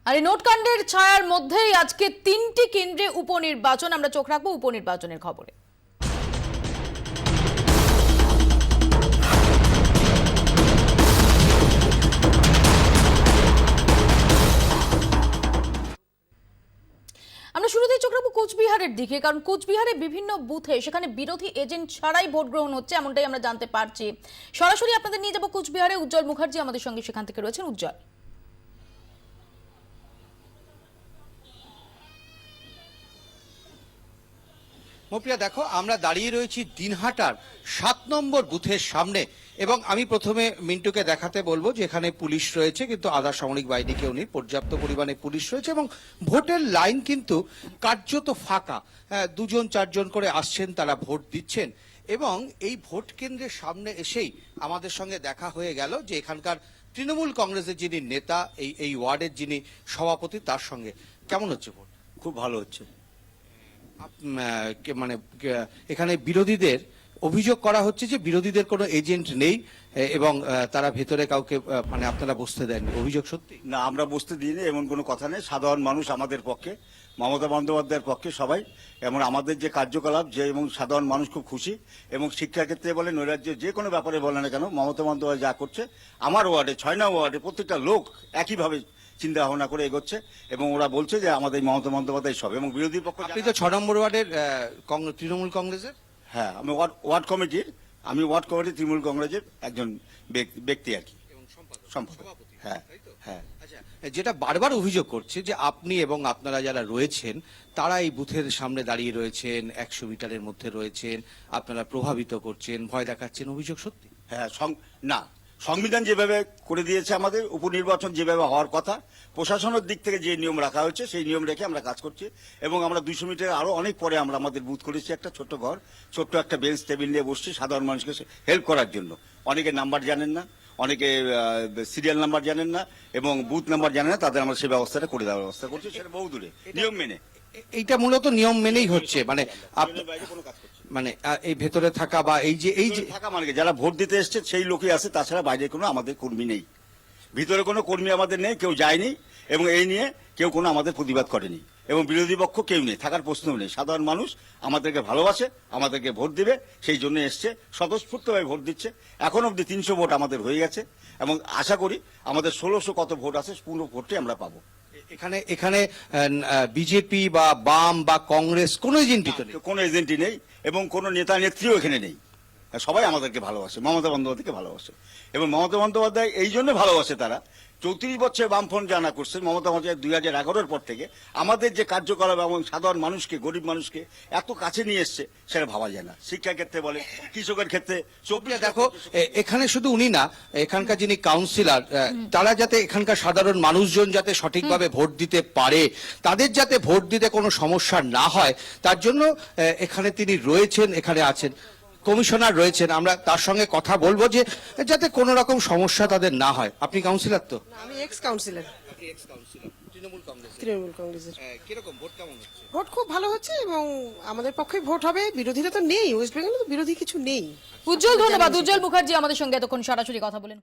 আর এই নোটকাণ্ডের ছায়ার মধ্যেই আজকে 3টি কেন্দ্রে উপনির্বাচন। আমরা চোখ রাখবো উপনির্বাচনের খবরে। আমরা শুরুতেই চোখ রাখবো কোচবিহারের দিকে, কারণ কোচবিহারে বিভিন্ন বুথে সেখানে বিরোধী এজেন্ট ছাড়াই ভোট গ্রহণ হচ্ছে, এমনটাই আমরা জানতে পারছি। সরাসরি আপনাদের নিয়ে যাবো কোচবিহারে। উজ্জ্বল মুখার্জি আমাদের সঙ্গে সেখান থেকে রয়েছেন। উজ্জ্বল, মৌপ্রিয়া, দেখো আমরা দাঁড়িয়ে রয়েছি দিনহাটার 7 নম্বর বুথের সামনে এবং আমি প্রথমে মিন্টুকে দেখাতে বলবো যে এখানে পুলিশ রয়েছে, কিন্তু আধা সামরিক বাহিনী কেউ নেই, পর্যাপ্ত পরিমাণে পুলিশ রয়েছে এবং ভোটের লাইন কিন্তু কার্যত ফাঁকা। 2-4 করে আসছেন, তারা ভোট দিচ্ছেন এবং এই ভোট কেন্দ্রের সামনে এসেই আমাদের সঙ্গে দেখা হয়ে গেল যে এখানকার তৃণমূল কংগ্রেসের যিনি নেতা, এই ওয়ার্ডের যিনি সভাপতি, তার সঙ্গে। কেমন হচ্ছে ভোট? খুব ভালো হচ্ছে। মানে এখানে বিরোধীদের অভিযোগ করা হচ্ছে যে বিরোধীদের কোনো এজেন্ট নেই এবং তারা ভেতরে কাউকে মানে আপনারা বসতে দেননি। অভিযোগ সত্যি? না, আমরা বসতে দিইনি, এমন কোনো কথা নেই। সাধারণ মানুষ আমাদের পক্ষে, মমতা বন্দ্যোপাধ্যায়ের পক্ষে সবাই, এবং আমাদের যে কার্যকলাপ যে এবং সাধারণ মানুষ খুব খুশি। এবং শিক্ষার ক্ষেত্রে বলে, নৈরাজ্যের যে কোনো ব্যাপারে বলে না কেন, মমতা বন্দ্যোপাধ্যায় যা করছে আমার ওয়ার্ডে 6 নং ওয়ার্ডে প্রত্যেকটা লোক একইভাবে চিন্তা ভাবনা করে এগোচ্ছে এবং ওরা বলছে যে আমাদের মমতা বন্দ্যোপাধ্যায় সব। এবং বিরোধী পক্ষ, আপনি তো 6 নম্বর ওয়ার্ডের তৃণমূল কংগ্রেসের? হ্যাঁ, আমি ওয়ার্ড কমিটির তৃণমূল কংগ্রেসের একজন ব্যক্তি আর কি, সম্পাদক। হ্যাঁ হ্যাঁ। আচ্ছা, যেটা বারবার অভিযোগ করছে যে আপনি এবং আপনারা যারা রয়েছেন তারা এই বুথের সামনে দাঁড়িয়ে রয়েছেন, 100 মিটারের মধ্যে রয়েছেন, আপনারা প্রভাবিত করছেন, ভয় দেখাচ্ছেন। অভিযোগ সত্যি? হ্যাঁ, না, সংবিধান যেভাবে করে দিয়েছে আমাদের, উপনির্বাচন যেভাবে হওয়ার কথা, প্রশাসনের দিক থেকে যে নিয়ম রাখা হয়েছে সেই নিয়ম রেখে আমরা কাজ করছি। এবং আমরা 200 মিটার আরো অনেক পরে আমরা আমাদের বুথ করেছি, একটা ছোট্ট ঘর, ছোট্ট একটা বেঞ্চ টেবিল নিয়ে বসছি সাধারণ মানুষকে হেল্প করার জন্য। অনেকে নাম্বার জানেন না, অনেকে সিরিয়াল নাম্বার জানেন না এবং বুথ নাম্বার জানেন না, তাদের আমরা সেই ব্যবস্থাটা করে দেওয়ার ব্যবস্থা করছি, সেটা বহু দূরে নিয়ম মেনে। এইটা মূলত নিয়ম মেনেই হচ্ছে, মানে বাইরে কোনো কাজ করছি মানে এই ভেতরে থাকা বা এই যে থাকা মানে যারা ভোট দিতে এসছে সেই লোকই আছে, তাছাড়া বাইরে কোনো আমাদের কর্মী নেই, ভিতরে কোনো কর্মী আমাদের নেই, কেউ যায়নি এবং এই নিয়ে কেউ কোনো আমাদের প্রতিবাদ করেনি এবং বিরোধী পক্ষ কেউ নেই, থাকার প্রশ্নও নেই। সাধারণ মানুষ আমাদেরকে ভালোবাসে, আমাদেরকে ভোট দিবে, সেই জন্য এসছে, স্বতঃস্ফূর্তভাবে ভোট দিচ্ছে। এখন অব্দি 300 ভোট আমাদের হয়ে গেছে এবং আশা করি আমাদের 1600 কত ভোট আছে, পুরো ভোটটি আমরা পাবো। এখানে বিজেপি বা বাম বা কংগ্রেস কোনো এজেন্টই তো নেই? কোনো এজেন্টই নেই এবং কোনো নেতা নেত্রীও এখানে নেই। সবাই আমাদেরকে ভালোবাসে, মমতা বন্দ্যোপাধ্যায়কে ভালোবাসে এবং মমতা বন্দ্যোপাধ্যায় এই জন্য ভালোবাসে। তারা 34 বছর বামফ্রন্ট জানা করছেন, মমতা বন্দ্যোপাধ্যায় 2011-এর পর থেকে আমাদের যে কার্যকলাপ এবং সাধারণ মানুষকে, গরিব মানুষকে এত কাছে নিয়ে এসছে, সেটা ভাবা যায় না। শিক্ষার ক্ষেত্রে বলে, কৃষকের ক্ষেত্রে। দেখো, এখানে শুধু উনি না, এখানকার যিনি কাউন্সিলর, তারা যাতে এখানকার সাধারণ মানুষজন যাতে সঠিকভাবে ভোট দিতে পারে, তাদের যাতে ভোট দিতে কোনো সমস্যা না হয়, তার জন্য এখানে তিনি রয়েছেন, এখানে আছেন। কমিশনার রয়েছেন, আমরা তার সঙ্গে কথা বলবো যে যাতে কোনো রকম সমস্যা তাদের না হয়। আপনি কাউন্সিলর তো? আমি এক্স কাউন্সিলর। তৃণমূল কংগ্রেসের। কিরকম ভোট কেমন হচ্ছে? ভোট খুব ভালো হচ্ছে এবং আমাদের পক্ষে ভোট হবে। বিরোধীরা তো নেই, ওয়েস্ট বেঙ্গলে তো বিরোধী কিছু নেই। উজ্জ্বল, ধন্যবাদ। উজ্জ্বল মুখার্জি আমাদের সঙ্গে এতক্ষণ সরাসরি কথা বলেন।